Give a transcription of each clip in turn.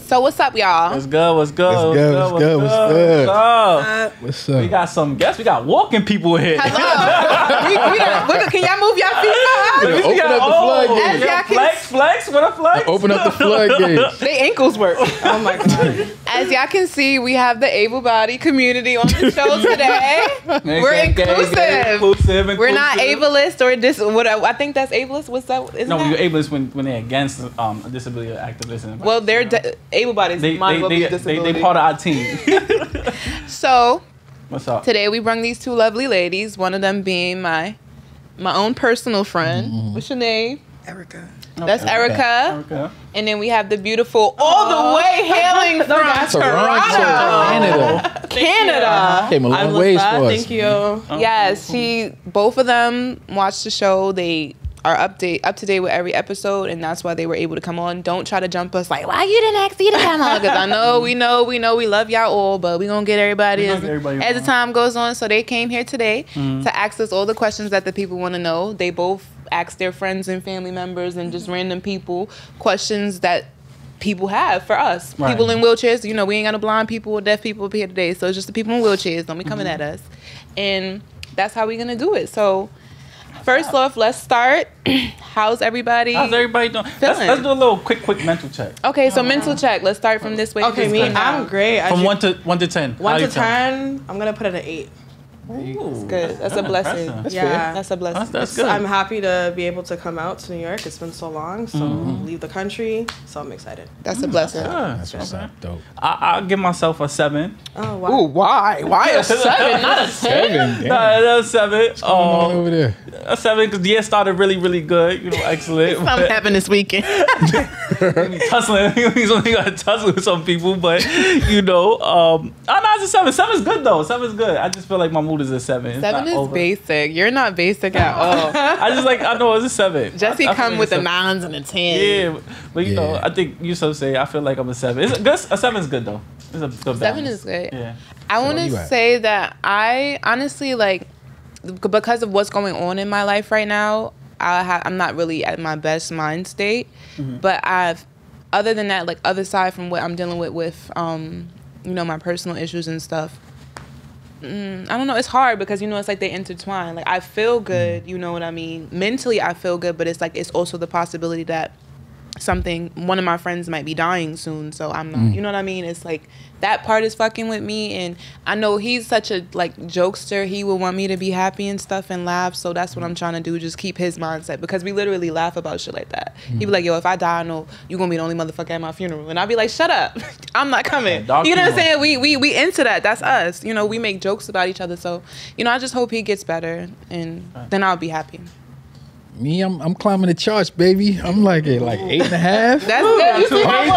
So what's up, y'all? What's good? What's good? What's good? What's good? What's good? What's up? What's up? We got some guests. We got walking people here. Hello. Can y'all move your feet up? Open up the floodgates. As y'all Flex. What a flex. Open up the floodgates. They ankles work. Oh my god. As y'all can see, we have the able-bodied community on the show today. We're inclusive. We're not ableist or whatever. I think that's ableist. What's that? Isn't No, that? you're ableist when they're against disability activism. Well, they're able-bodied. They part of our team. So, what's up? Today we brought these two lovely ladies. One of them being my own personal friend. Mm-hmm. What's your name? Erica. That's Erica. Okay. And then we have the beautiful, all the way hailing from Toronto, Canada. Came a long ways for us. Thank you. Yes, both of them watched the show. They are up to date with every episode, and that's why they were able to come on. Don't try to jump us like, why you didn't ask me to come on? Because I know we love y'all all, but we gonna get everybody as the time goes on. So they came here today to ask us all the questions that the people want to know. They both asked their friends and family members and just random people questions that people have for us. Right. People in wheelchairs, we ain't got no blind people or deaf people up here today, so it's just the people in wheelchairs. Don't be coming at us. And that's how we're gonna do it. So first off, let's start. How's everybody doing? Let's do a little quick mental check. Okay, so mental check. Let's start from this way. Okay, I'm great. From 1 to 10. 1 to 10, I'm gonna put it at 8. That's good. That's a blessing. That's a blessing. That's good. I'm happy to be able to come out to New York. It's been so long, so leave the country. So I'm excited. That's a blessing. That's what's up. Dope. I'll give myself a 7. Oh wow. Ooh, why? Why a 7, not a 10? 7. No, 7. What's going on over there? A 7 because the year started really, really good. Excellent. Something happened this weekend. Tussling. He's only got to tussle with some people, but no, it's a 7. 7's good though. 7's good. I just feel like my mood is a 7. 7 is basic. You're not basic at all. I know it's a 7. Jesse come with the 9s and the 10s. Yeah, but I think you say I feel like I'm a 7. It's good. A 7's good though. It's a good 7 balance. is good. Yeah. I want to say that I honestly because of what's going on in my life right now, I'm not really at my best mind state. But other than that, other side from what I'm dealing with my personal issues and stuff. I don't know. It's hard because it's like they intertwine. I feel good, you know what I mean. Mentally, I feel good, but it's it's also the possibility that one of my friends might be dying soon. So I'm not. You know what I mean? It's that part is fucking with me, and I know he's such a jokester. He would want me to be happy and stuff and laugh. So that's what I'm trying to do. Just keep his mindset because we literally laugh about shit like that. He be like, "Yo, if I die, I know you gonna be the only motherfucker at my funeral," and I'll be like, "Shut up, I'm not coming." You know what I'm saying? We into that. That's us. We make jokes about each other. So I just hope he gets better, and then I'll be happy. Me, I'm climbing the charts, baby. I'm at 8.5. That's good. You see my boy?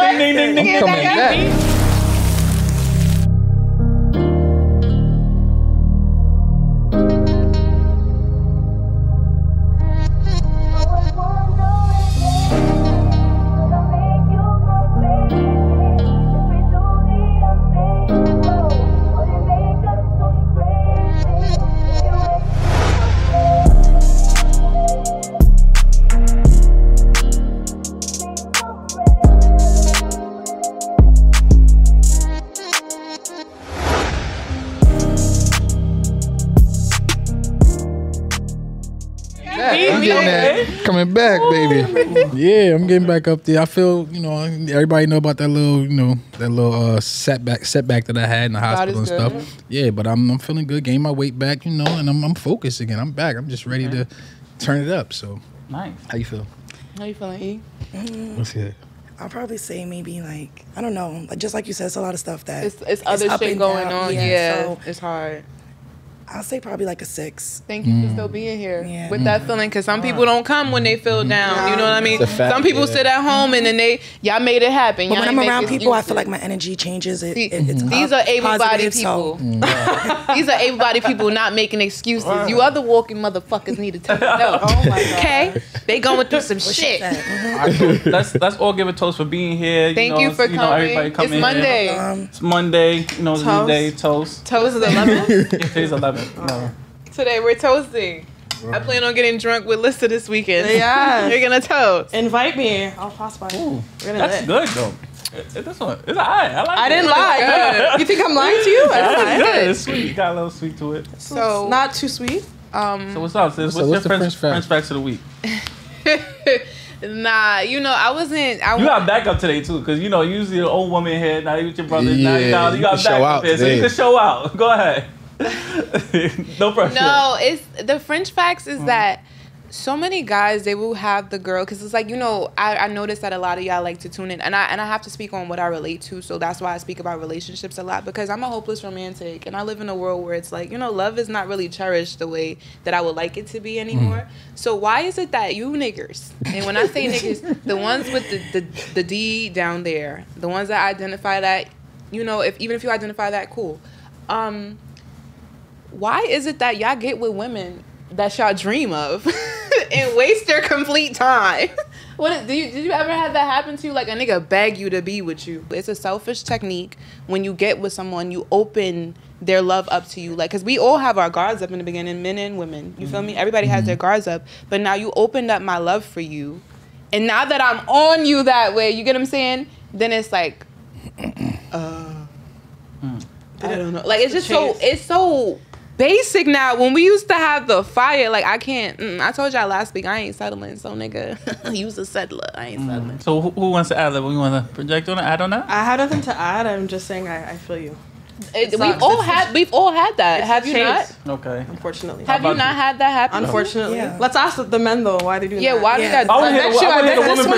I'm coming back. Coming back, baby. Yeah, I'm getting back up there. I feel, everybody know about that little setback that I had in the hospital and stuff. Yeah, but I'm feeling good, getting my weight back, and I'm focused again. I'm back. I'm just ready to turn it up. So nice. How you feel? How you feeling, E? What's good? I'll probably say maybe I don't know. Just like you said, it's a lot of stuff that it's other shit going on. Yeah, so it's hard. I'll say probably a 6. Thank you for still being here with that feeling, because some people don't come when they feel down. You know what I mean? Some people sit at home and then y'all made it happen. But when I'm around people, I feel like my energy changes. These are able-bodied people. These are able-bodied people not making excuses. You other walking motherfuckers need to take note. Oh my God. Okay? They going through some shit. Let's all give a toast for being here. Thank you for coming. Everybody come it's Monday. It's Monday. It's a new day. Toast. Toast is 11. Today's 11. No. Today we're toasting. I plan on getting drunk with Lissa this weekend. Yeah. You're gonna toast. Invite me. I'll pass by. Ooh, that's good though. This one, it's alright. I like I it. didn't lie. You think I'm lying to you? It's good. It's sweet. You got a little sweet to it. So not too sweet. So what's up, sis? What's your French facts of the week? Nah, I wasn't. You got backup today too, because usually an old woman here. Now you with your brothers. Now you got backup here, so you can show out. Go ahead. No pressure. No, it's the French facts is that so many guys, they will have the girl, because it's like, I noticed that a lot of y'all like to tune in, and I have to speak on what I relate to, so that's why I speak about relationships a lot, because I'm a hopeless romantic, and I live in a world where it's like, love is not really cherished the way that I would like it to be anymore. So why is it that you niggers, and when I say niggers, the ones with the D down there, the ones that identify that, even if you identify that, cool. Why is it that y'all get with women that y'all dream of and waste your complete time? Did you ever have that happen to you? Like a nigga beg you to be with you. It's a selfish technique. When you get with someone, you open their love up to you. Like, because we all have our guards up in the beginning, men and women. You feel me? Everybody has their guards up. But now you opened up my love for you. And now that I'm on you that way, you get what I'm saying? Then it's like, I don't know. Like, it's just it's so basic now. When we used to have the fire, like, I can't. I told y'all last week I ain't settling, so nigga, you's a settler. I ain't settling. So who wants to add that? You want to project on it? Add on that? I have nothing to add. I'm just saying I feel you. We've all had that. Have you not? Okay. Unfortunately. Have you not had that happen? Unfortunately. Yeah. Let's ask the men though. Why they do that? Yeah. Why do that? I want to hear the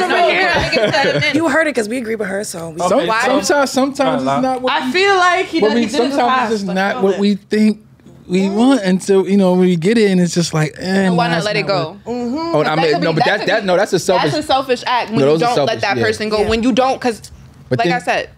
woman. You heard it because we agree with her. So sometimes it's not what I feel like he did sometimes it's just not what we think we want until when we get it, and it's just like, why not let it go? Oh, I mean, no, but that's a selfish. That's a selfish act when you don't let that person go. When you don't, because like I said.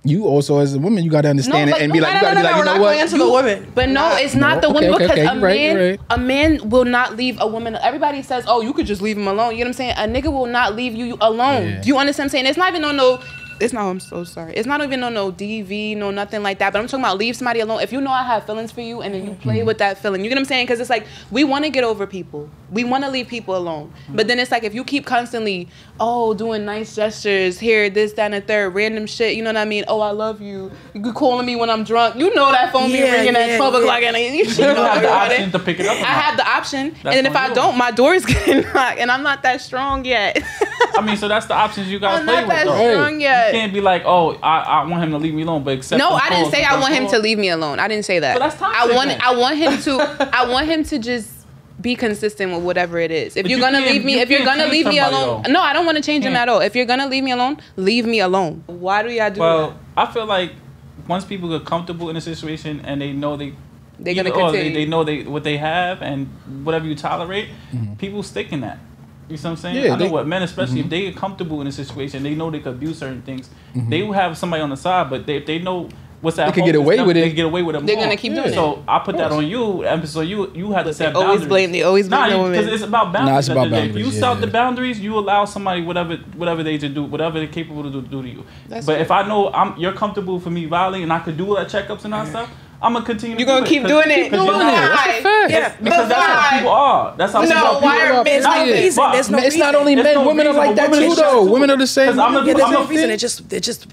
You also, as a woman, you got to understand it and be like, you got to be like, you know what? Into the woman. But no, it's not the woman, because a man will not leave a woman. Everybody says, oh, you could just leave him alone. You know what I'm saying? A nigga will not leave you alone. Yeah. Do you understand what I'm saying? It's not even on no. I'm so sorry. It's not even on no DV, no nothing like that. But I'm talking about leave somebody alone. If you know I have feelings for you and then you play with that feeling, you get what I'm saying? Because it's like, we want to get over people. We want to leave people alone. But then it's like, if you keep constantly, doing nice gestures, here, this, that, and the third, random shit, you know what I mean? Oh, I love you. You calling me when I'm drunk. You know that phone be ringing at 12 o'clock and you have the option to pick it up. I have the option. And then if I don't, my door is getting locked and I'm not that strong yet. I mean, so that's the options you got to play with, though. I'm not that strong yet. You can't be like, I want him to leave me alone, but except I didn't say I want him to leave me alone. I didn't say that. But that's toxic. I want him to just be consistent with whatever it is. If you're gonna leave me alone, no, I don't want to change him at all. If you're gonna leave me alone, leave me alone. Why do y'all do that? Well, I feel like once people get comfortable in a situation and they know they're gonna continue. They know what they have and whatever you tolerate, people stick in that. You see what I'm saying? Yeah, I know what men, especially if they get comfortable in a situation, they know they could abuse certain things. They will have somebody on the side, but if they know what's that, they can get away with it. They can get away with it. They're gonna keep doing it. So I put that on you, emphasis on you. You have to set boundaries. They always blame the women. Because it's about boundaries. Nah, it's about boundaries. If you set the boundaries, you allow somebody whatever they to do, whatever they're capable to do to you. But if I know you're comfortable for me violating, and I could do all that checkups and all that stuff, I'm gonna continue. You're gonna keep doing it. That's because that's how people are. That's how people are. It's not only men. Women are like that too, though. Women are the same. There's no reason. It's just it's just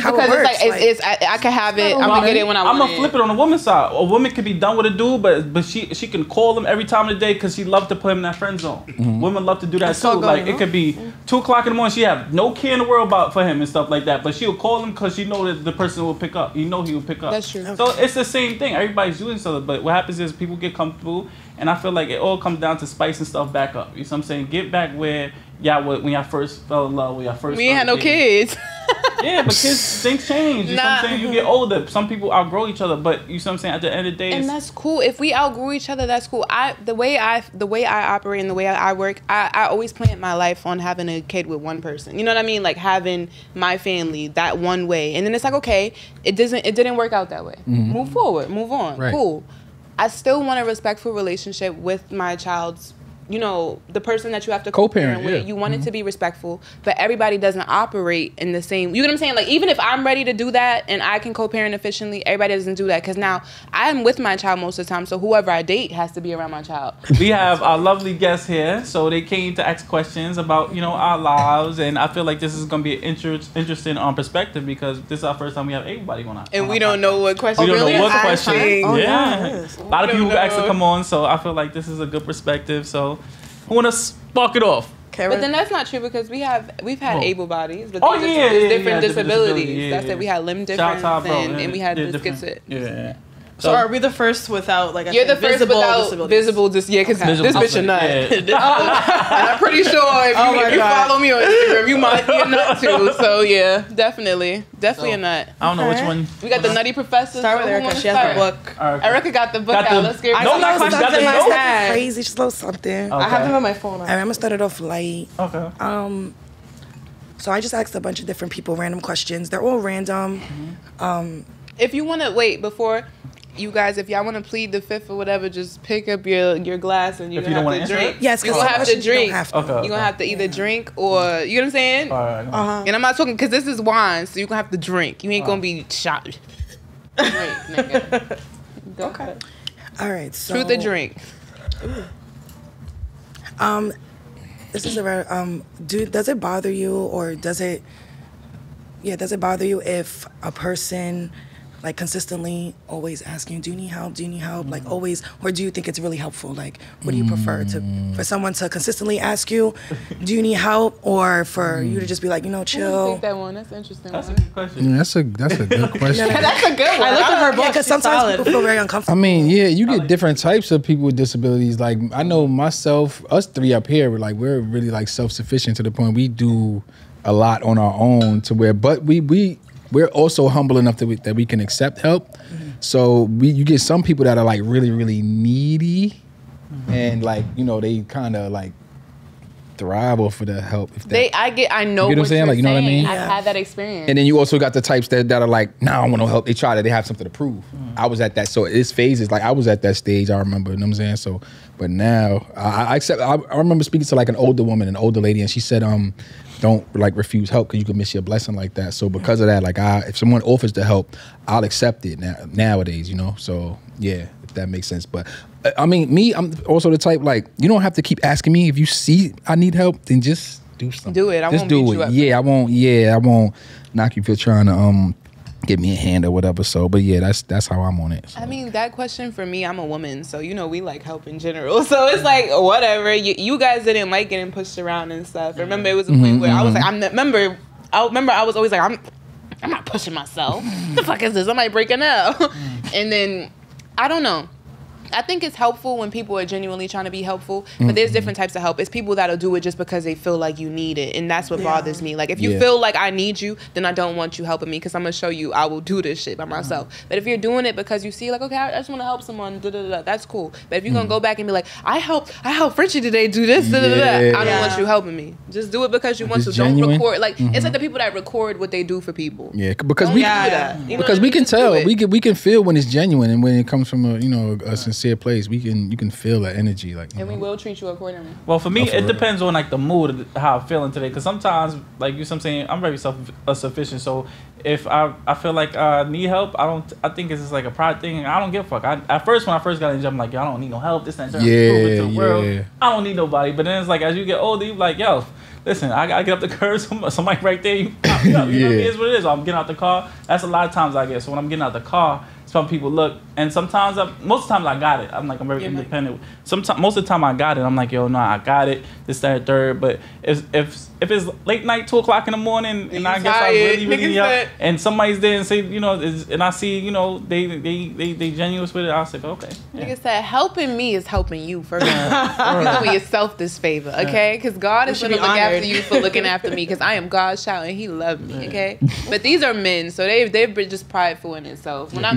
because it's like I can have it. I'm gonna get it when I want it. I'm gonna flip it on the woman's side. A woman could be done with a dude, but she can call him every time of the day because she loves to put him in that friend zone. Women love to do that too. Like it could be 2 o'clock in the morning. She have no care in the world for him and stuff like that. But she'll call him because she know that the person will pick up. You know he will pick up. That's true. So it's the same thing. Everybody's doing something. But what happens is people get comfortable, and I feel like it all comes down to spicing stuff back up. You know what I'm saying? Get back where when y'all first fell in love, when y'all first. We ain't had no kids. Yeah, but things change. You know what I'm saying? You get older. Some people outgrow each other, but you know what I'm saying? At the end of the day, and that's cool. If we outgrow each other, that's cool. The way I operate and the way I work, I always plan my life on having a kid with one person. You know what I mean? Like having my family that one way, and then it's like, okay, it didn't work out that way. Move forward, move on. Right. Cool. I still want a respectful relationship with my child's you know, the person that you have to co-parent with, you want it to be respectful, but everybody doesn't operate in the same, you know what I'm saying? Like, even if I'm ready to do that and I can co-parent efficiently, everybody doesn't do that, because now I'm with my child most of the time, so whoever I date has to be around my child. We have our lovely guests here, so they came to ask questions about, you know, our lives, and I feel like this is going to be an interesting perspective, because this is our first time we have able-bodied on our And we don't know what question. We don't know what question. Yeah. A lot of people asked to come on, so I feel like this is a good perspective. So who want to spark it off? But then that's not true, because we've had able-bodies, but there's different disabilities. Yeah, That's it. We had limb difference, and we had the schizo. Yeah. So are we the first without like you're the first without visible because this bitch a nut. And I'm pretty sure if you follow me on Instagram, you might be a nut too. So yeah, definitely a nut. I don't know which one. We got the Nutty Professor. Start with Erica. She has the book. Erica got the book out. Let's get crazy slow something. I have them on my phone. I'm gonna start it off light. Okay. So I just asked a bunch of different people random questions. They're all random. If you want to wait before. You guys, if y'all want to plead the fifth or whatever, just pick up your glass and you're going to have to drink. Yes, you're going to have to drink. You're going to have to either drink or, you know what I'm saying? And I'm not talking, because this is wine, so you're going to have to drink. You ain't going to be shot. Drink, nigga. Okay. All right, so. Truth or drink? This is a very, does it bother you, or does it bother you if a person like consistently always asking, do you need help? Like always, or do you think it's really helpful? Like, what do you prefer for someone to consistently ask you, do you need help, or for you to just be like, you know, chill? Take that one. That's interesting. That's a good question. Yeah, that's a good question. That's a good one. I looked at her book because sometimes people feel very uncomfortable. I mean, yeah, you get different types of people with disabilities. Like I know myself, us three up here, we're really like self-sufficient to the point we do a lot on our own to where, but we're also humble enough that we can accept help. So you get some people that are like really, really needy, and like, you know, they kind of like thrive off of the help. I know what I'm saying. Like, you know what I mean? I've had that experience. And then you also got the types that are like, nah, I don't want no help. They try that they have something to prove. I was at that. So it's phases. Like I was at that stage. I remember. You know what I'm saying? So, but now I accept. I remember speaking to like an older lady, and she said, don't like refuse help because you can miss your blessing like that. So because of that, like if someone offers to help, I'll accept it nowadays, you know? So yeah, if that makes sense. But I mean, I'm also the type, like, you don't have to keep asking me. If you see I need help, then just do something. Do it. I just won't do beat it. you up. I won't knock you for trying to give me a hand or whatever. So, but yeah, that's how I'm on it. So. I mean, that question for me, I'm a woman, so you know we like help in general. So it's like whatever. You guys didn't like getting pushed around and stuff. Remember, it was a point where I was like, I remember I was always like, I'm not pushing myself. The fuck is this? I might break a nail. And then I don't know. I think it's helpful when people are genuinely trying to be helpful, but there's different types of help. It's people that'll do it just because they feel like you need it, and that's what bothers me. Like, if you feel like I need you, then I don't want you helping me, because I'm going to show you I will do this shit by myself. But if you're doing it because you see, like, okay, I just want to help someone, that's cool. But if you're going to go back and be like, I helped Frenchie today do this, I don't want you helping me. Just do it because you want to. Don't record. Like, it's like the people that record what they do for people. Yeah, because we can tell. We can feel when it's genuine and when it comes from a sincere place. You can feel that energy, like, and we will treat you accordingly. Well, for me, it depends on like the mood, how I'm feeling today. Because sometimes, like you, I'm saying, I'm very self-sufficient. So if I feel like I need help, I think it's just like a pride thing. I don't give a fuck. At first, when I first got in the job, I'm like, yo, I don't need no help. This and that. Prove it to the world. I don't need nobody. But then it's like, as you get older, you're like, yo, listen, I gotta get up the curb. Somebody right there, you pop me up. You know, it is what it is. I'm getting out the car. That's a lot of times I get. So when I'm getting out the car, some people look, and sometimes most of the time I got it. I'm very independent. Most of the time I got it. I'm like, yo, no, I got it. This, that, third. But if it's late night, 2:00 in the morning, and I guess I really need help, and somebody's there and say, and I see, they genuine with it, I'll say, okay. Nigga said, helping me is helping you first. You're doing yourself this favor, okay? Because God is going to look after you for looking after me, because I am God's child and He loved me, okay? But these are men, so they've been just prideful in themselves. When I'm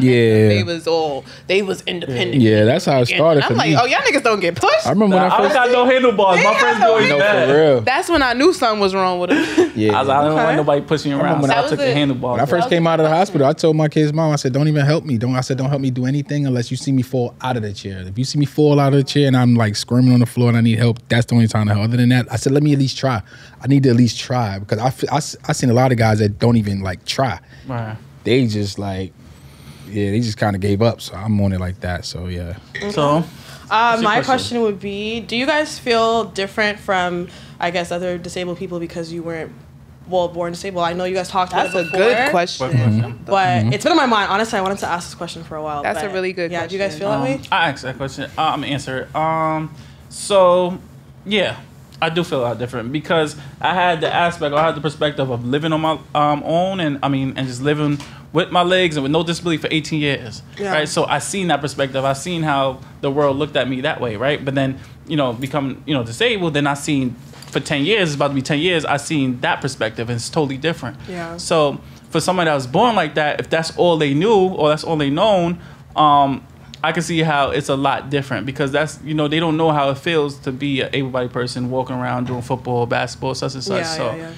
they was independent. Yeah, that's how it started. I'm like, oh, y'all niggas don't get pushed. I remember when I first got no handlebars. My friends go for real. That's when I knew something was wrong with them. Yeah, I don't want nobody pushing me around. So I took the handlebars. When I first came out of the hospital, I told my kid's mom, I said, don't even help me. Don't help me do anything unless you see me fall out of the chair. If you see me fall out of the chair and I'm like screaming on the floor and I need help, that's the only time to help. Other than that, I said, let me at least try. I need to at least try because I seen a lot of guys that don't even like try. Right. They just like, they just kind of gave up. So I'm on it like that. So yeah. Okay. So, my question would be, do you guys feel different from, I guess, other disabled people because you weren't born disabled? I know you guys talked about it before. That's a good question. But it's been on my mind. Honestly, I wanted to ask this question for a while. That's a really good question. Yeah, do you guys feel that way? I asked that question. I'm going to answer it. So, yeah, I do feel a lot different because I had the aspect, or I had the perspective of living on my own and just living with my legs and with no disability for 18 years, right? So I seen that perspective. I seen how the world looked at me that way, right? But then, becoming, disabled, then I seen for 10 years, it's about to be 10 years, I seen that perspective and it's totally different. Yeah. So for somebody that was born like that, if that's all they knew or that's all they known, I can see how it's a lot different because that's, they don't know how it feels to be an able-bodied person walking around doing football, basketball, such and such. I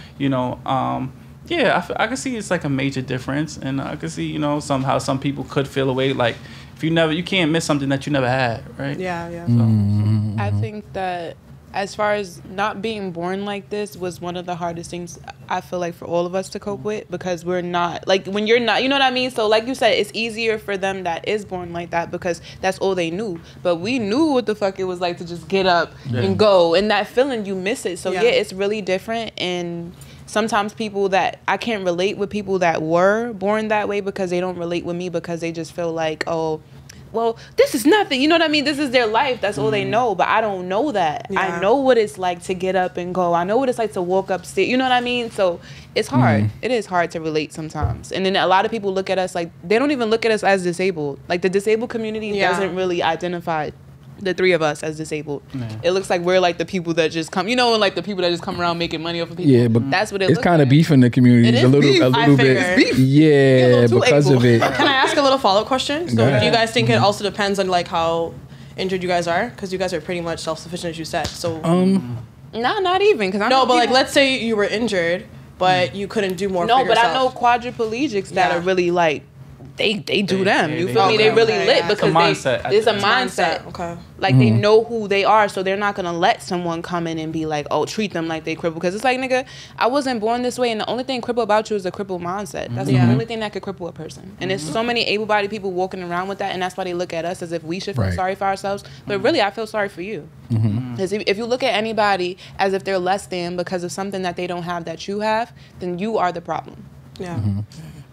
can see it's like a major difference, and I can see, somehow some people could feel away like if you can't miss something that you never had, right? Yeah. Mm-hmm. I think that as far as not being born like this was one of the hardest things I feel like for all of us to cope with because we're not, like when you're not, you know what I mean? So like you said, it's easier for them that is born like that because that's all they knew. But we knew what the fuck it was like to just get up and go. And that feeling, you miss it. So it's really different. And sometimes people that I can't relate with people that were born that way because they don't relate with me because they just feel like, oh, well, this is nothing. You know what I mean? This is their life. That's all they know. But I don't know that. Yeah. I know what it's like to get up and go. I know what it's like to walk upstairs. You know what I mean? So it's hard. It is hard to relate sometimes. And then a lot of people look at us like, they don't even look at us as disabled. Like the disabled community doesn't really identify the three of us as disabled. It looks like we're like the people that just come, like the people that just come around making money off of people. Yeah, but that's what it's kind of beef in the community. It's a little bit. It's beef. Yeah, because of it. Can I ask a little follow-up question? So do you guys think it also depends on like how injured you guys are? Because you guys are pretty much self-sufficient, as you said. So not even. Cause but like let's say you were injured, but you couldn't do more. No, but I know quadriplegics that are really like. They do them. You feel me? They really lit because it's a mindset. Okay. Like they know who they are, so they're not gonna let someone come in and be like, oh, treat them like they crippled. Because it's like, nigga, I wasn't born this way, and the only thing crippled about you is a crippled mindset. That's the only thing that could cripple a person. And there's so many able-bodied people walking around with that, and that's why they look at us as if we should feel sorry for ourselves. But really, I feel sorry for you. Because if you look at anybody as if they're less than because of something that they don't have that you have, then you are the problem. Yeah.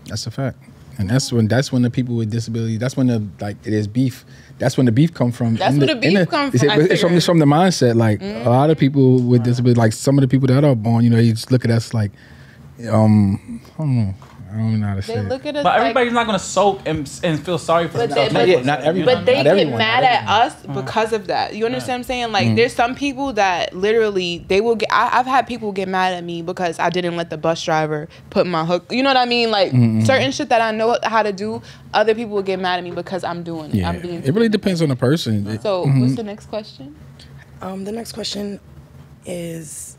That's a fact. And that's when the people with disabilities, that's when it is beef. That's when the beef come from. That's where the beef come from. It's from the mindset. Like a lot of people with disabilities, like some of the people that are born, they just look at us like, I don't know. I don't even know how to say look at us but everybody's not going to soak and feel sorry for themselves. Not everyone. But they get mad at us because of that. You understand what I'm saying? Like, there's some people that literally, they will get... I've had people get mad at me because I didn't let the bus driver put my hook... You know what I mean? Like, certain shit that I know how to do, other people will get mad at me because I'm doing it. Yeah. It really depends on the person. So, what's the next question? The next question is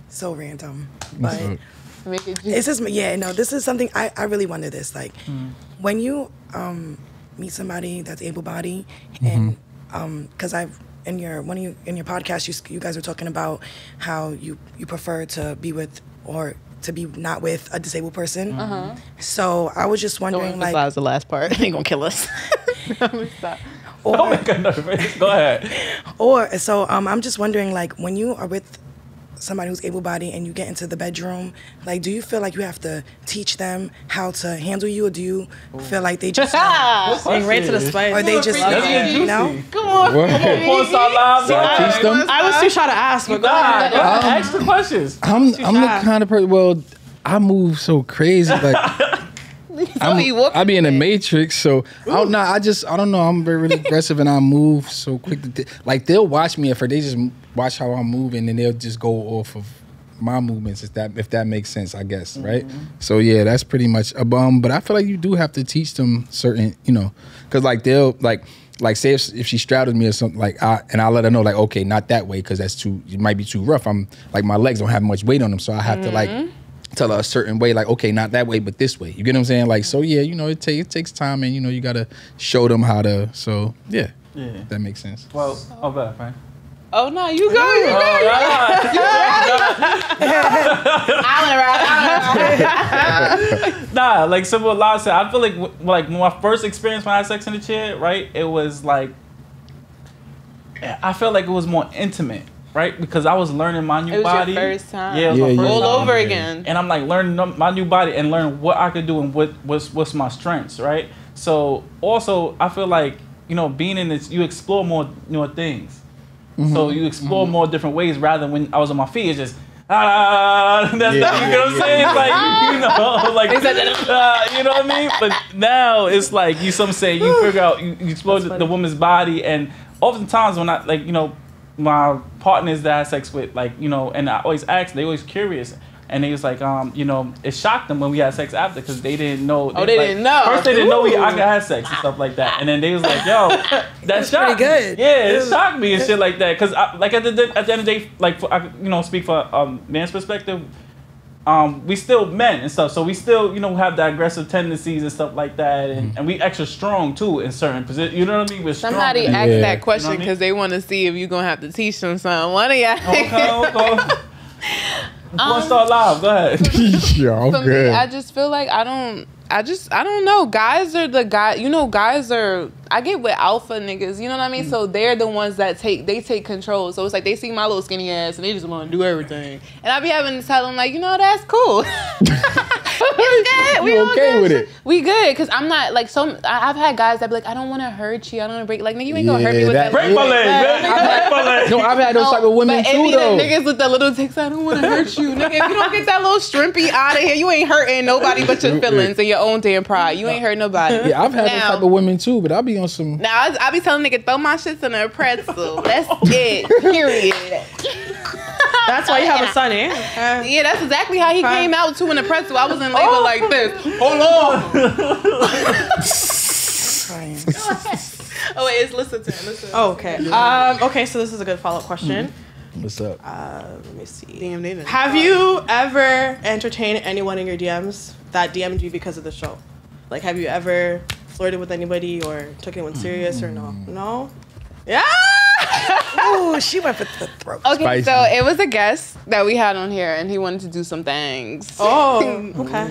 so random, but... It's just, this is something I really wonder this. Like, when you meet somebody that's able-bodied, and because in your podcast, you guys were talking about how you prefer to be with or to be not with a disabled person. So I was just wondering, don't emphasize the last part. They gonna kill us. Don't make a nervous. Go ahead. I'm just wondering, like, when you are with somebody who's able-bodied and you get into the bedroom, like, do you feel like you have to teach them how to handle you, or do you feel like they just right to the spice, or they just no? Come on, teach them? I was too shy to ask, but go ahead. Ask the questions. I'm the kind of person. Well, I move so crazy, like. I be in the matrix, so I don't know. I'm very really aggressive, and I move so quick. Like they'll watch me at first. They just watch how I'm moving, and they'll just go off of my movements, if that makes sense, I guess, right? So yeah, that's pretty much a bum. But I feel like you do have to teach them certain, because like they'll like say if she straddles me or something, like I'll let her know, like, okay, not that way, because it might be too rough. I'm like, my legs don't have much weight on them, so I have to like tell her a certain way, like, okay, not that way, but this way. You get what I'm saying? Like, so yeah, it takes time, and you gotta show them how to. So yeah, that makes sense. Well, bad, Frank. Oh no, you go. Nah, like simple law said, I feel like when my first experience when I had sex in the chair, right? It was like, I felt like it was more intimate, right? Because I was learning my new body. It was your first time. Yeah, it was my first all time. over again. And I'm like learning my new body and learning what I could do and what's my strengths, right? So also, I feel like being in this, you explore more things. So you explore more different ways rather than when I was on my feet. It's just that's you know what I'm saying? Like like you know what I mean? But now it's like you figure out you explore the woman's body, and oftentimes when I my partners that I had sex with, and I always ask, they always curious. And they was like, it shocked them when we had sex after, because they didn't know. They didn't know. First, they didn't know I could have sex and stuff like that. And then they was like, yo, that's pretty good. Yeah, it shocked me and shit like that. Because, at the end of the day, I speak for man's perspective, we still men and stuff. So we still, have the aggressive tendencies and stuff like that. And we extra strong, too, in certain positions. You know what I mean? We're Somebody asked that question because they want to see if you're going to have to teach them something. One of y'all. Okay. Let's start live. Go ahead. I'm good. Me, I just feel like I don't know. Guys are the guy. Guys are. I get with alpha niggas. You know what I mean? So they're the ones that take control. So it's like they see my little skinny ass and they just want to do everything. And I be having to tell them like, that's cool. It's good. We okay with it? We good, because I'm not like some. I've had guys that be like, I don't want to hurt you. I don't want to break. Like, nigga, you ain't gonna hurt me with that. Break my leg. Break my leg. No, I've had those type of women but too, though. Niggas with the little ticks, I don't want to hurt you, nigga. If you don't get that little shrimpy out of here, you ain't hurting nobody but your feelings and your own damn pride. You ain't hurting nobody. Yeah, I've had those type of women too, but I'll be on some. Now I be telling nigga, throw my shits in a pretzel. That's it. Period. That's why you have a son, eh? Yeah, that's exactly how he came out too in a pretzel. I was in labor like this. Hold on. Oh wait, listen to him. Listen. Oh, okay. Okay, so this is a good follow-up question. What's up? Let me see. Damn, have you ever entertained anyone in your DMs that DM'd you because of the show? Like, have you ever flirted with anybody or took anyone serious or no? No? Yeah! Ooh, she went for the throat. Okay, Spicy. so it was a guest that we had on here, and he wanted to do some things. Oh, okay.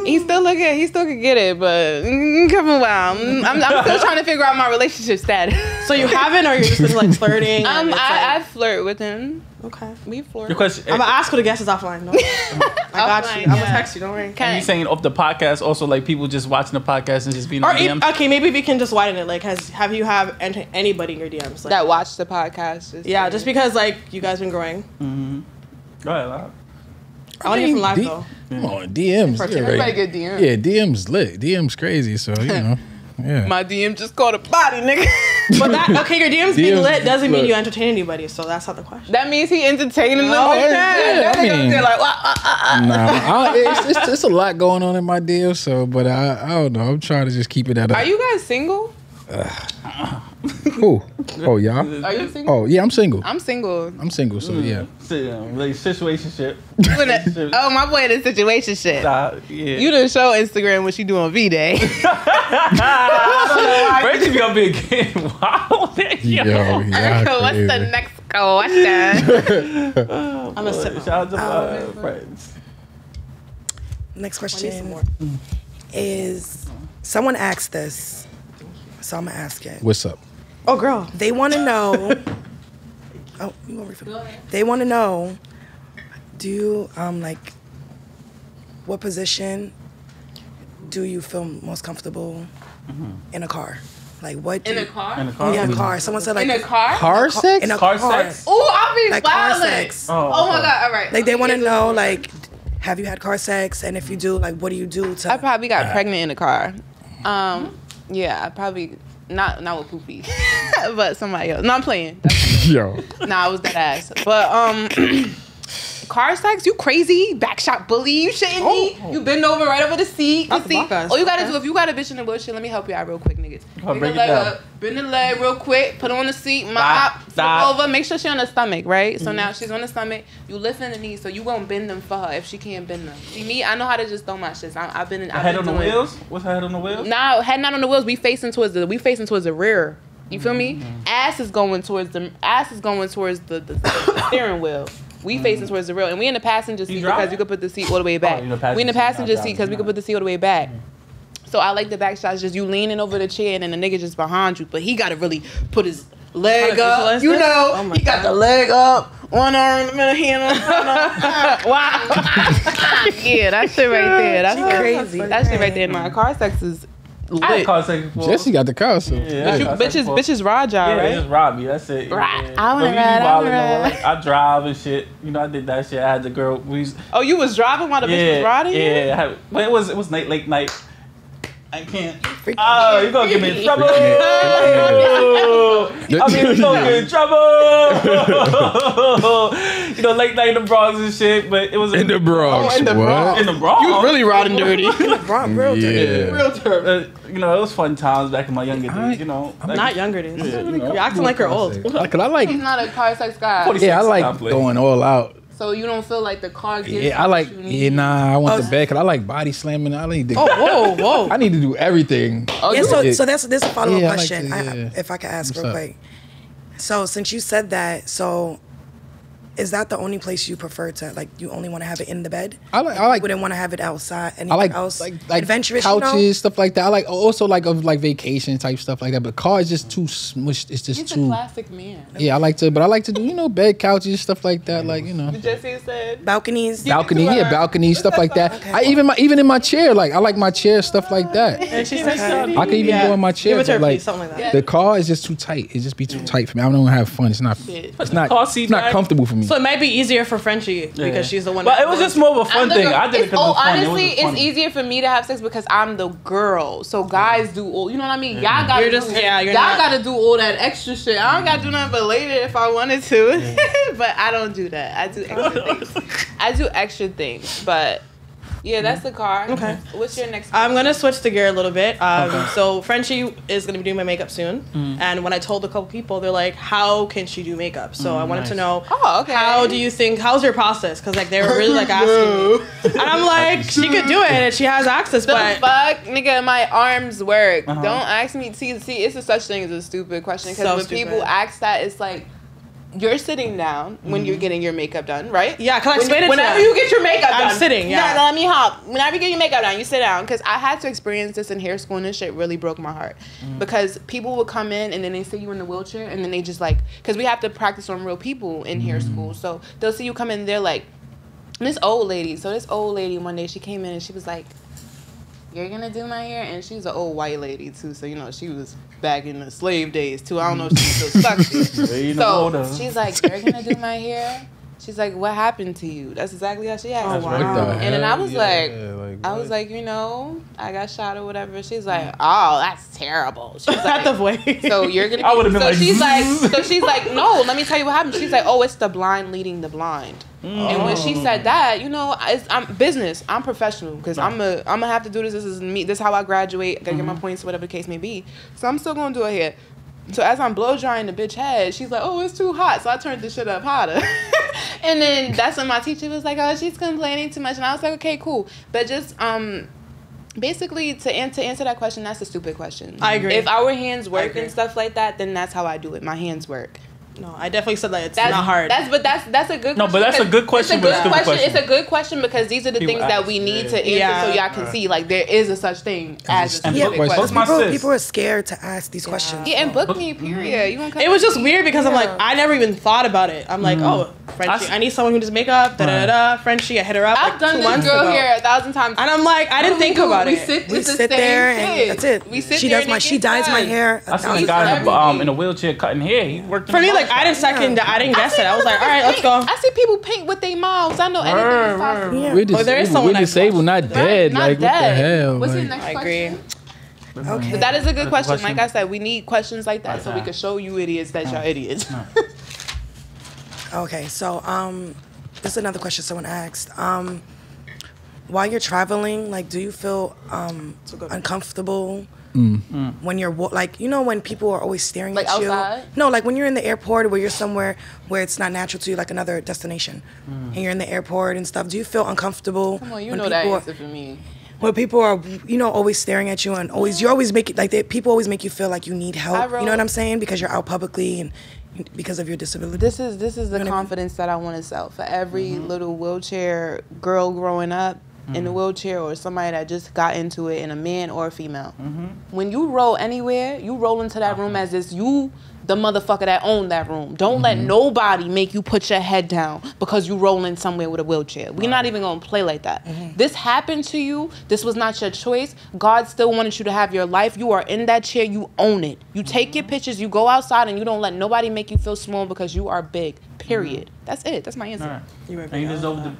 He still could get it, but come on, wow. I'm still trying to figure out my relationship status. So you haven't, or you're just been like flirting? I flirt with him. Okay. We flirt. Your question. I'm gonna ask who the guest is offline. No? I got you. I'm gonna text you. Don't worry. And you saying off the podcast also, like people just watching the podcast and just being on DMs? Okay, maybe we can just widen it. Like, have you anybody in your DMs that watched the podcast? Just because like you guys been growing. Mm-hmm. Go ahead, live. I want to hear from live though. Come on, DMs. Everybody get DM. Yeah, DMs lit. DMs crazy. So yeah. My DM just caught a body, nigga. But your DMs being lit doesn't mean you entertain anybody. So that's not the question. That means he entertaining them. Yeah, I mean, they're like, it's a lot going on in my deal. So, but I don't know. I'm trying to just keep it at. Are you guys single? Who? Oh, y'all? Are you single? Oh, yeah, I'm single. I'm single. So yeah. Like situationship. Oh, my boy in a situationship. Yeah. You done show Instagram what you do on V-Day. Rachel gonna be again. Wow. What's the next question? I'm gonna sit. Shout out to friends. Next question is, someone asked this, so I'm gonna ask it. What's up? Oh, girl. They want to know. Oh, you want to refill? Go ahead. They want to know, do you like, what position do you feel most comfortable in a car? Like, what? In a car? In a car? Yeah, in a car. Someone said like in a car. Car sex? In a car car. sex? Oh, I'll be Like car violent. sex. Oh my god! All right. Like they want to know, like, have you had car sex? And if you do, like, what do you do to? I probably got pregnant in a car. Yeah, I probably not with Poopy, but somebody else. No, I'm playing. Yo. Nah, I was that ass. But car sex? You crazy? Back shot bully? You shitting me? You bend over right over the seat. All you gotta do, if you got a bitch in the wheelchair, let me help you out real quick, niggas. Bring the leg up. Bend the leg real quick. Put her on the seat. Flip over. Make sure she on the stomach, right? So now she's on the stomach. You lifting the knees, so you won't bend them for her if she can't bend them. See me? I know how to just throw my shit. I've been head on the wheels. What's her head on the wheels? Nah, head not on the wheels. We facing towards the rear. You feel me? Ass is going towards the steering wheel. We facing towards the rear, and we in the passenger seat because you could put the seat all the way back. We in the passenger seat because we could put the seat all the way back. So I like the back shots, just you leaning over the chair and then the nigga just behind you, but he gotta really put his leg up. You know, he got the leg up, one arm in the middle, hand on the front. Wow. Yeah, that shit right there. That's crazy. That shit right there. My car sex is lit. I had car sex before. Jesse got the car, so. Yeah, bitches ride y'all, right? Yeah, just rob me. That's it. Right. Yeah. I wanna ride. I drive and shit. You know, I did that shit. I had the girl. Oh, you was driving while the bitch was riding? Yeah. But it was late night. I can't. Oh, you gonna get me in trouble. I'm gonna get in trouble. You know, late night in the Bronx and shit, but it was in the Bronx. In the Bronx. You was really riding dirty. In the Bronx, real dirty. Real dirty. You know, it was fun times back in my younger days. You know, I'm not younger days. Yeah, you're acting like you're old. Cause I like. He's not a car sex guy. Yeah, I like going all out. So you don't feel like the car gives I like. I want the bed because I like body slamming. I need to. Whoa. I need to do everything. So there's a follow up question. Like if I could ask real quick. So since you said that, is that the only place you prefer to, like, you only want to have it in the bed? I like. You wouldn't want to have it outside. Anything I like else? like adventurous, couches, stuff like that. I like also like vacation type stuff like that. But car is just too smushed. It's just He's too. a classic man. Yeah, I like to do bed couches, stuff like that. Like Jesse said balconies. Balconies, stuff like that. Okay. I even in my chair, like I like my chair, stuff like that. And she said, I can even go in my chair. Give it to her, but like, please, something like that. the car is just too tight. It just be too tight for me. I don't want to have fun. It's not comfortable for me. So it might be easier for Frenchie because she's the one. But it was just more of a fun thing. I did it because it was fun. Honestly, it's easier for me to have sex because I'm the girl. So guys do all. You know what I mean? Y'all gotta gotta do all that extra shit. I don't gotta do nothing but later if I wanted to. But I don't do that. I do extra things. But yeah, that's the car. Okay. What's your next question? I'm going to switch the gear a little bit. So Frenchie is going to be doing my makeup soon. And when I told a couple people, they're like, how can she do makeup? So I wanted to know, how's your process? Because like they were really like asking me. And I'm like, she could do it and she has access. But fuck, nigga, my arms work. Don't ask me. See, it's a such thing as a stupid question. Because when people ask that, it's like, you're sitting down when you're getting your makeup done, right? Yeah, because I explained it to whenever you get your makeup done. I'm sitting, yeah. No, let me hop. Whenever you get your makeup done, you sit down. Because I had to experience this in hair school, and this shit really broke my heart. Because people would come in, and then they see you in the wheelchair, and then they just like... Because we have to practice on real people in hair school. So they'll see you come in, they're like... This old lady one day, she came in, and she was like... You're gonna do my hair? And she's an old white lady too, so you know she was back in the slave days too. I don't know if she's still stuck there. So she's like, you're gonna do my hair? She's like, what happened to you? That's exactly how she asked. Oh, wow. And then I was like, you know, I got shot or whatever. She's like, oh, that's terrible. She's like, the way. So you're gonna. I would have been like. She's like, no. Let me tell you what happened. She's like, oh, it's the blind leading the blind. And when she said that, you know, I'm business. I'm professional because I'm gonna have to do this. This is me. This is how I graduate. Gotta get my points, whatever the case may be. So I'm still gonna do it here. So as I'm blow drying the bitch head, she's like, oh, it's too hot. So I turned the shit up hotter. And then that's when my teacher was like, oh, she's complaining too much. And I was like, okay, cool. But just basically to answer that question, that's a stupid question. I agree. If our hands work and stuff like that, then that's how I do it. My hands work. No, I definitely said that it's not hard. That's a good question. No, but that's a good question. It's a good question because these are the things that we need to answer so y'all can see like there is a such thing as a stupid question. People are scared to ask these questions. Yeah, and book me, period. It was just weird because I'm like, I never even thought about it. I'm like, oh, Frenchie, I need someone who does makeup, Frenchie, I hit her up I've done this girl here 1,000 times. And I'm like, I didn't think about it. We sit there and that's it. She dyes my hair. I seen a guy in a wheelchair cutting hair. He worked. For me, like, I didn't guess it. I was like, all right, let's go. I see people paint with their mouths. I know anything is possible. There is someone disabled, not dead. Like, what the hell? What's your next question? Okay. But that is a good question. Like I said, we need questions like that so we can show you idiots that y'all idiots. Okay, so this is another question someone asked. While you're traveling, like, do you feel uncomfortable when you're like, you know, when people are always staring at outside? you? No, like when you're in the airport or where you're somewhere where it's not natural to you, like another destination, and you're in the airport and stuff. Do you feel uncomfortable? Come on, you know that answer for me. When people are, you know, always staring at you and you always make it like people always make you feel like you need help. You know what I'm saying? Because you're out publicly and because of your disability. This is the confidence that I want to sell for every little wheelchair girl growing up in a wheelchair, or somebody that just got into it, in a man or a female. When you roll anywhere, you roll into that room as if you the motherfucker that owned that room. Don't let nobody make you put your head down because you rolling somewhere with a wheelchair. We're not even gonna play like that. This happened to you. This was not your choice. God still wanted you to have your life. You are in that chair. You own it. You take your pictures. You go outside and you don't let nobody make you feel small because you are big. Period. That's it. That's my answer. And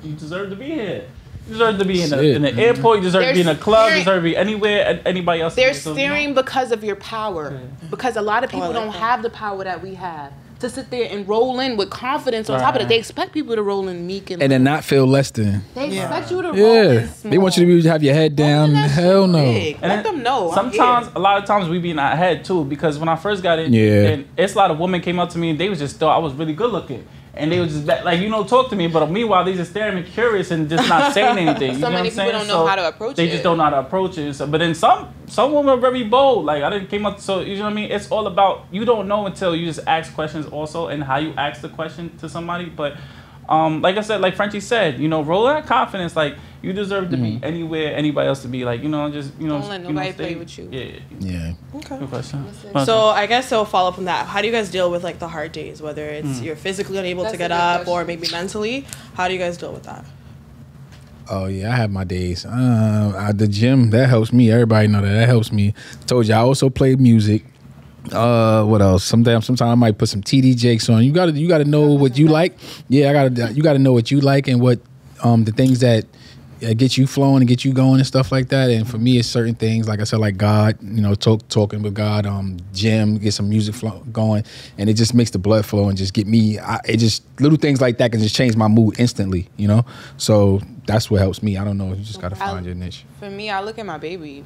you deserve to be here. You deserve to be in the airport. You deserve to be in a club. You deserve to be anywhere. Anybody else. They're staring because of your power. Because a lot of people don't have the power that we have to sit there and roll in with confidence on top of it. They expect people to roll in meek and then not feel less than. They expect you to roll in small. They want you to have your head down. Hell no. And let them know. Sometimes, a lot of times, we be in our head too. Because when I first got in, and it's a lot of women came up to me and they was just thought I was really good looking. And they was just like, you know, talk to me. But meanwhile, they just staring at me curious and just not saying anything. You know many what I'm saying? people don't know how to approach it. They just don't know how to approach it. So, but then some women are very bold. Like, I didn't came up, so you know what I mean? It's all about, you don't know until you just ask questions also and how you ask the question to somebody. But like I said, like Frenchie said, you know, roll that confidence. Like, you deserve to be anywhere anybody else to be. Like, you know, just, you know. Don't let nobody play with you. Yeah. Okay. Good question. So I guess I'll follow up on that. How do you guys deal with like the hard days, whether it's you're physically unable to get up or maybe mentally? How do you guys deal with that? Oh yeah, I have my days. The gym, that helps me. Everybody know that helps me. Told you I also play music. What else? Sometimes I might put some TD Jakes on. You gotta know what you like. Yeah, you gotta know what you like and what the things that get you flowing and get you going and stuff like that. And for me, it's certain things, like I said, like God, you know, talking with God, gym, get some music going, and it just makes the blood flow and just get me. It just little things like that can just change my mood instantly, you know. So that's what helps me. I don't know. You just gotta find your niche. For me, I look at my baby.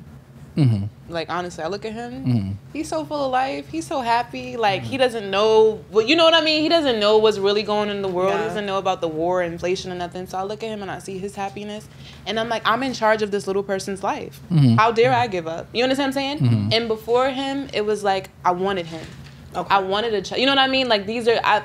Like, honestly, I look at him. He's so full of life. He's so happy. Like, he doesn't know. Well, you know what I mean? He doesn't know what's really going on in the world. He doesn't know about the war, inflation, and nothing. So I look at him and I see his happiness. And I'm like, I'm in charge of this little person's life. How dare I give up? You understand what I'm saying? And before him, it was like, I wanted him. I wanted a child. You know what I mean? Like,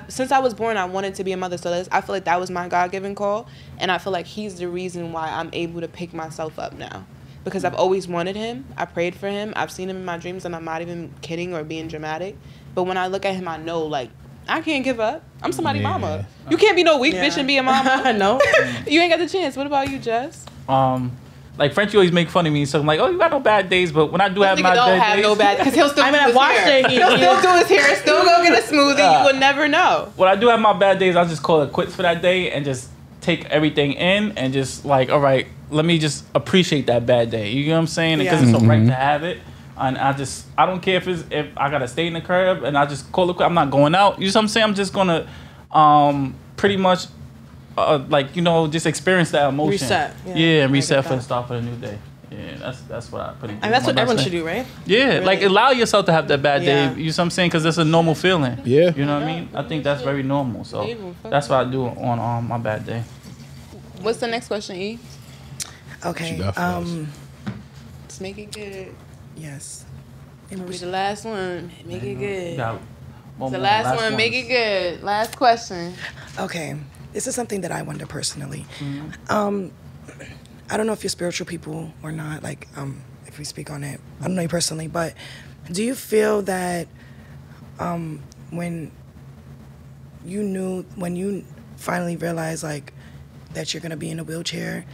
since I was born, I wanted to be a mother. So I feel like that was my God-given call. And I feel like he's the reason why I'm able to pick myself up now. Because I've always wanted him. I prayed for him. I've seen him in my dreams, and I'm not even kidding or being dramatic. But when I look at him, I know, like, I can't give up. I'm somebody's mama. You can't be no weak bitch and be a mama. No. You ain't got the chance. What about you, Jess? Like, Frenchie always make fun of me, so I'm like, oh, you got no bad days, but when I do have my bad days... don't have no bad days, because he'll still do his hair. He'll still do his hair, still go get a smoothie. You will never know. When I do have my bad days, I'll just call it quits for that day and just take everything in and just like, all right, let me just appreciate that bad day. You know what I'm saying? Because it's so right to have it. And I don't care if I gotta stay in the crib and I just call it quit. I'm not going out. You know what I'm saying? I'm just gonna pretty much like, you know, just experience that emotion. Reset. And reset for the start for the new day. Yeah, that's what I pretty. And that's what everyone should do, right? Yeah, really? Like allow yourself to have that bad day. You know what I'm saying? Because that's a normal feeling. Yeah. You know what I mean? I think that's very normal. So that's what I do on my bad day. What's the next question, E? Okay. Let's make it good. Yes. Be the last one. Make it good. The last one. Make it good. Last question. Okay. This is something that I wonder personally. I don't know if you're spiritual people or not, like, if we speak on it. I don't know you personally, but do you feel that when you finally realized, like, that you're going to be in a wheelchair,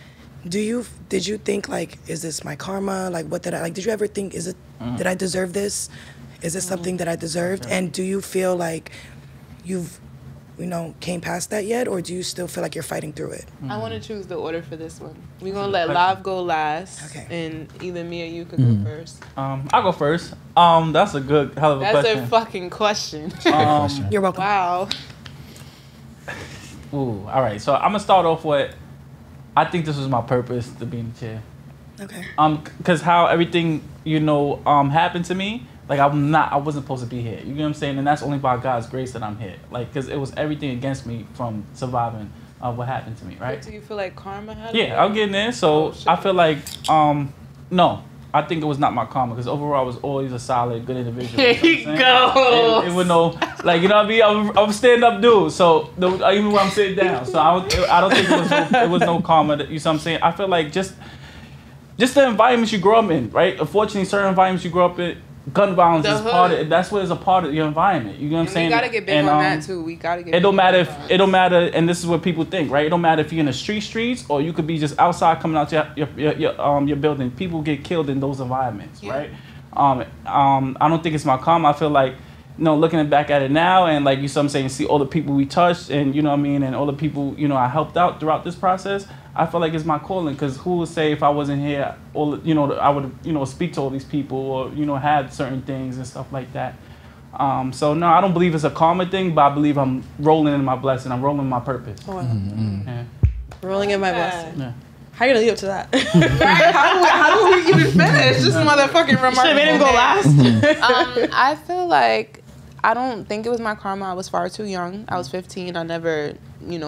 did you think, like, is this my karma? Like, did you ever think, did I deserve this? Is this something that I deserved? And do you feel like you've, came past that yet, or do you still feel like you're fighting through it? I want to choose the order for this one. We're going to let Live go last, and either me or you could go first. I'll go first. That's a good, hell of a question. That's a fucking question. You're welcome. Wow. Ooh, all right. So I'm gonna start off with, I think this was my purpose to be in the chair. Okay. Cause how everything, happened to me, like I wasn't supposed to be here. You know what I'm saying? And that's only by God's grace that I'm here. Like, cause it was everything against me from surviving what happened to me, right? Do you feel like karma had? Yeah, I'm getting there. So I feel like, no. I think it was not my karma because overall I was always a solid, good individual. Here you go. It was no, like, you know what I mean? I'm a stand-up dude, so even when I'm sitting down. So I don't think it was no karma. You know what I'm saying? I feel like just the environment you grow up in, right? Unfortunately, certain environments you grow up in, gun violence is part of it. That's what is a part of your environment. You know what I'm saying? We gotta get big on that too. We gotta get. It don't matter, and this is what people think, right? It don't matter if you're in the streets or you could be just outside coming out your building. People get killed in those environments, right? I don't think it's my karma. I feel like, looking back at it now, and like I'm saying, see all the people we touched, and you know what I mean, and all the people I helped out throughout this process. I feel like it's my calling, because who would say if I wasn't here, I would speak to all these people or had certain things and stuff like that. So no, I don't believe it's a karma thing, but I believe I'm rolling in my blessing. I'm rolling in my purpose. Oh, wow. Yeah. Rolling in my blessing. Yeah. How you gonna lead up to that? Right? How do we even finish? This motherfucking remarkable. Should have made him go last. I feel like I don't think it was my karma. I was far too young. I was 15. I never,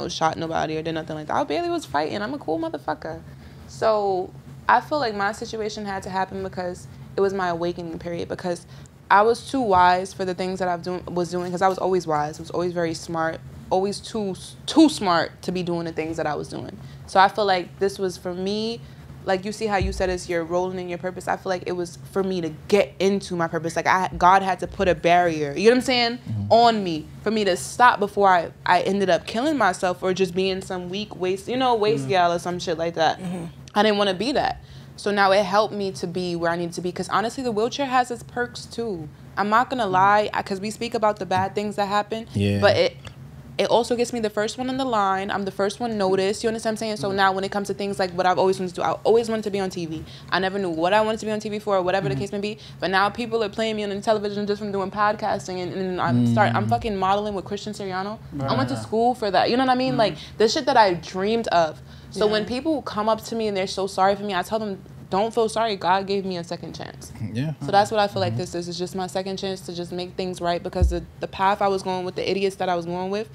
shot nobody or did nothing like that. I barely was fighting. I'm a cool motherfucker. So I feel like my situation had to happen because it was my awakening period, because I was too wise for the things that was doing, because I was always wise. I was always very smart, always too smart to be doing the things that I was doing. So I feel like this was for me. Like, you see how you said you're rolling in your purpose. I feel like it was for me to get into my purpose. Like, God had to put a barrier, you know what I'm saying, on me for me to stop before I ended up killing myself or just being some weak waste gal or some shit like that. I didn't want to be that. So now it helped me to be where I need to be, because honestly, the wheelchair has its perks too. I'm not going to lie, because we speak about the bad things that happen, but it also gets me the first one in the line. I'm the first one noticed. You understand what I'm saying? So now when it comes to things like what I've always wanted to do, I always wanted to be on TV. I never knew what I wanted to be on TV for, or whatever the case may be. But now people are playing me on the television just from doing podcasting, and I'm fucking modeling with Christian Siriano. I went to school for that. You know what I mean? Like, the shit that I dreamed of. So when people come up to me and they're so sorry for me, I tell them, don't feel sorry. God gave me a second chance. Yeah. So that's what I feel like this is. It's just my second chance to just make things right, because the path I was going with, the idiots that I was going with,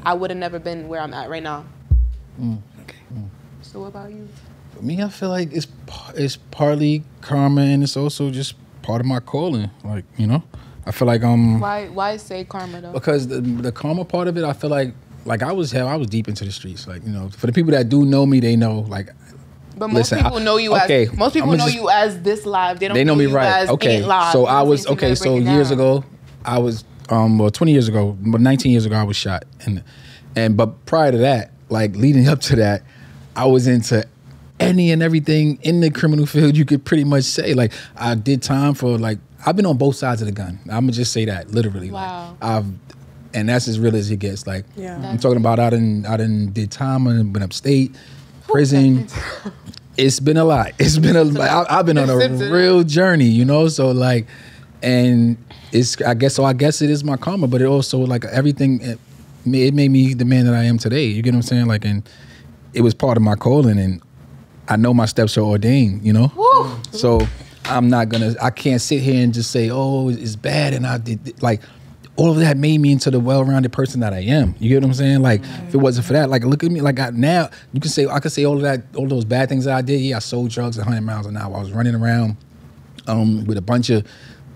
I would have never been where I'm at right now. Okay. So what about you? For me, I feel like it's partly karma, and it's also just part of my calling. Like, I feel like Why say karma though? Because the karma part of it, I feel like I was deep into the streets. Like, for the people that do know me, they know, like. But most people know you as most people know you as this live. They don't know me right. As okay, live. So I was So years ago, I was 20 years ago, but 19 years ago, I was shot, but prior to that, like leading up to that, I was into any and everything in the criminal field. You could pretty much say, like, I did time for, like, I've been on both sides of the gun. I'm gonna just say that literally. Wow. Like, and that's as real as it gets. Like, I'm talking about I done did time. I've been upstate. Prison. It's been a lot. I've been on a real journey, so like, and I guess it is my karma, but it also, like, everything, it made me the man that I am today. You get what I'm saying? Like, and it was part of my calling, and I know my steps are ordained, Woo. So I can't sit here and just say, oh, it's bad, and I did, like, all of that made me into the well-rounded person that I am. You get what I'm saying? Like, if it wasn't for that, like, look at me. Like, now I could say all of that, all those bad things that I did. Yeah, I sold drugs at 100 miles an hour. I was running around with a bunch of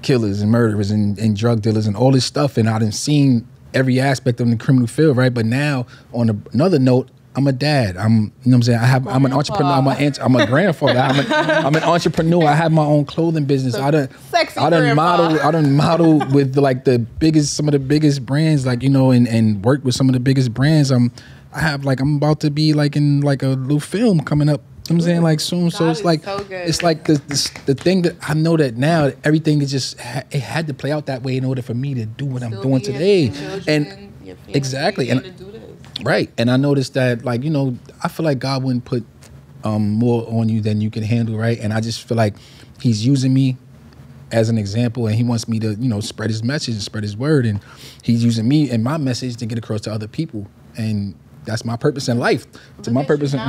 killers and murderers and drug dealers and all this stuff, and I done seen every aspect of the criminal field, right? But now, on another note, I'm a dad. I'm an entrepreneur. I'm a grandfather. I'm an entrepreneur. I have my own clothing business. I done model with, like, some of the biggest brands, like, and work with some of the biggest brands. I'm about to be, like, in, like, a little film coming up. You know what I'm saying, like, soon. So it's like, it's like the thing that I know that now everything is just it had to play out that way in order for me to do what I'm doing today. And exactly. Right. And I noticed that, like, I feel like God wouldn't put more on you than you can handle, right? And I just feel like he's using me as an example, and he wants me to, spread his message and spread his word, and he's using me and my message to get across to other people. And that's my purpose in life. To my purpose in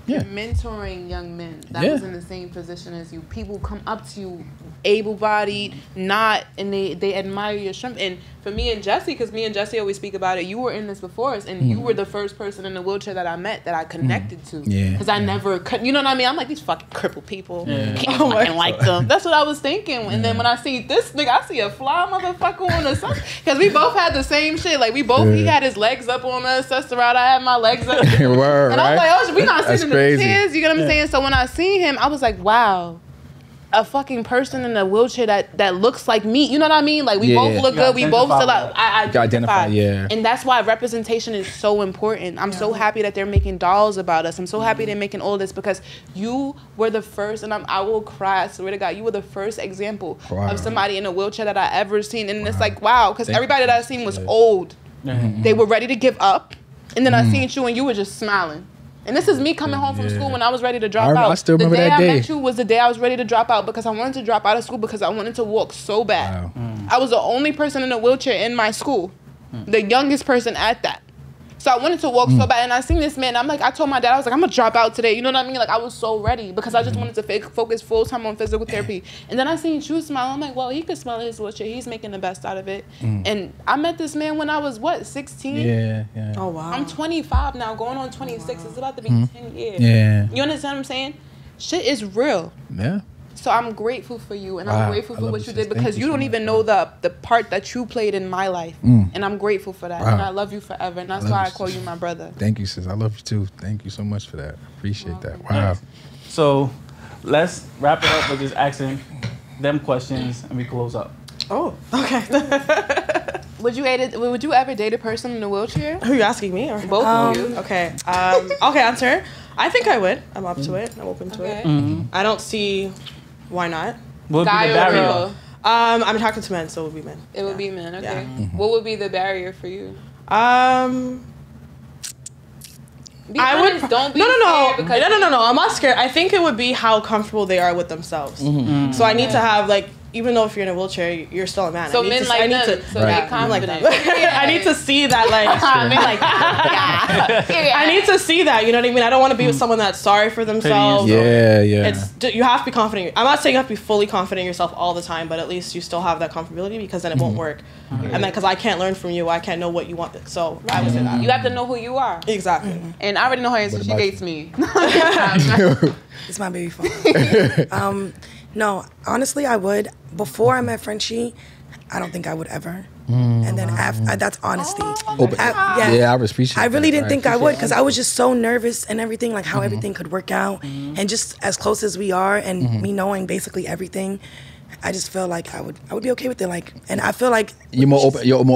You're mentoring young men that was in the same position as you. People come up to you, able-bodied, not, and they admire your strength. And for me and Jesse, because me and Jesse always speak about it, you were in this before us, and you were the first person in the wheelchair that I met that I connected to. Because I never, you know what I mean? I'm like, these fucking crippled people. Can't fucking like them. That's what I was thinking. And then when I see this nigga, I see a fly motherfucker on or something. Because we both had the same shit. Like, he had his legs up on us, us around, I had my legs up. Word, and I was like, oh, we not sitting in crazy. the chairs. You know what I'm saying? So when I seen him, I was like, wow. A fucking person in a wheelchair that looks like me. You know what I mean? Like, we both look good. We both still I identify. And that's why representation is so important. I'm so happy that they're making dolls about us. I'm so happy they're making all this because you were the first, and I will cry, I swear to God, you were the first example of somebody in a wheelchair that I ever seen. And it's like, wow, because everybody that I seen was old. They were ready to give up. And then I seen you and you were just smiling. And this is me coming home from school when I was ready to drop out. I still remember that day. The day I met you was the day I was ready to drop out because I wanted to drop out of school because I wanted to walk so bad. I was the only person in a wheelchair in my school. The youngest person at that. So I wanted to walk so bad, and I seen this man. I'm like, I told my dad, I was like, I'm gonna drop out today. You know what I mean? Like, I was so ready because I just wanted to focus full time on physical therapy. And then I seen you smile. I'm like, well, he could smile his wheelchair. He's making the best out of it. And I met this man when I was 16? Yeah. Oh wow. I'm 25 now, going on 26. It's about to be 10 years. Yeah. You understand what I'm saying? Shit is real. Yeah. So I'm grateful for you, and I'm grateful for what you did because you don't even know the part that you played in my life, and I'm grateful for that, and I love you forever, and that's why I call you my brother. Thank you, sis. I love you too. Thank you so much for that. Appreciate that. Wow. So let's wrap it up with just asking them questions, and we close up. Oh, okay. Would you ever date a person in a wheelchair? Who are you asking me? Or? Both of you. Okay. Okay, answer. I think I would. I'm up to it. I'm open to it. I don't see why not. What would Guy be the or barrier? girl? I'm attracted to men, so it would be men. It would be men. Okay. Yeah. What would be the barrier for you? I would. Don't be No. scared because No. I'm not scared. I think it would be how comfortable they are with themselves. So I need to have even though if you're in a wheelchair, you're still a man. So men like them. So they're confident. I need to see that. Men like I need to see that. You know what I mean? I don't want to be with someone that's sorry for themselves. Yeah. You have to be confident. I'm not saying you have to be fully confident in yourself all the time, but at least you still have that comfortability because then it won't work. And then because I can't learn from you, I can't know what you want. So I would say that. You have to know who you are. Exactly. And I already know her answer. She dates me. It's my baby father. No, honestly, I would. Before I met Frenchie, I don't think I would ever. And then after, that's honesty. I appreciate I really didn't think I would because I was just so nervous and everything, like how everything could work out. And just as close as we are and me knowing basically everything, I just feel like I would be okay with it. Like, and I feel like you're more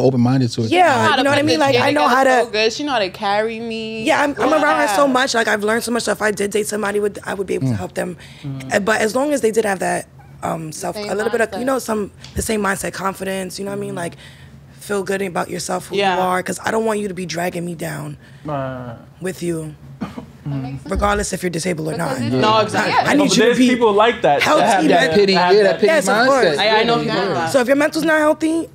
open-minded to it. Yeah, you know what I mean? Like, I know how to. So good. She know how to carry me. Yeah, I'm around her so much. Like, I've learned so much. So if I did date somebody, I would be able to help them. But as long as they did have that a little bit of, the same mindset, confidence. You know what I mean? Like, feel good about yourself, who you are. Because I don't want you to be dragging me down with you. Regardless if you're disabled or not. No, exactly. I need you to be people like that. healthy. That pity mindset. I know people like that. So if your mental's not healthy,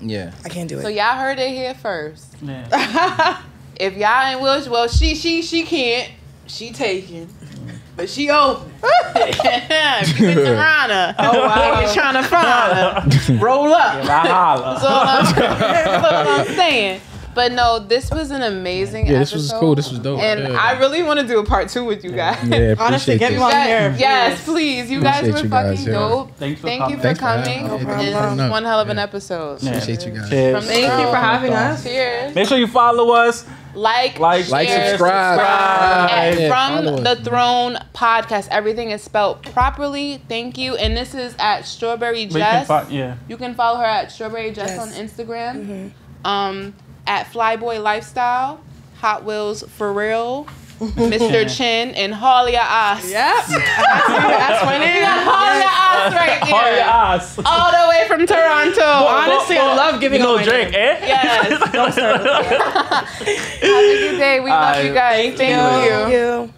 I can't do it. So y'all heard it here first. Yeah. If y'all ain't willing, well, she can't. She taking. But she open. If you in Toronto, you're trying to find her. Roll up. That's all I'm saying. But no, this was an amazing episode. This was cool. This was dope. And I really want to do a part 2 with you guys. Yeah, honestly, get me on here. Yes, please. You guys were fucking dope. Thank you for coming. No problem. This was one hell of an episode. Appreciate you guys. Thank you for having us. Cheers. Make sure you follow us. Like, share, subscribe. From follow the us. Throne podcast. Everything is spelled properly. Thank you. And this is at Strawberry Jess. You can follow her at Strawberry Jess on Instagram. At Flyboy Lifestyle, Hot Wheels for Real, Mr. Chin, and Harley Ass. Yep. That's my name. Harley Ass right there. Harley Ass. All the way from Toronto. Honestly, I love giving no away drink, names. Yes. Don't start with that. Have a good day. We love you guys. Thank you. Thank you.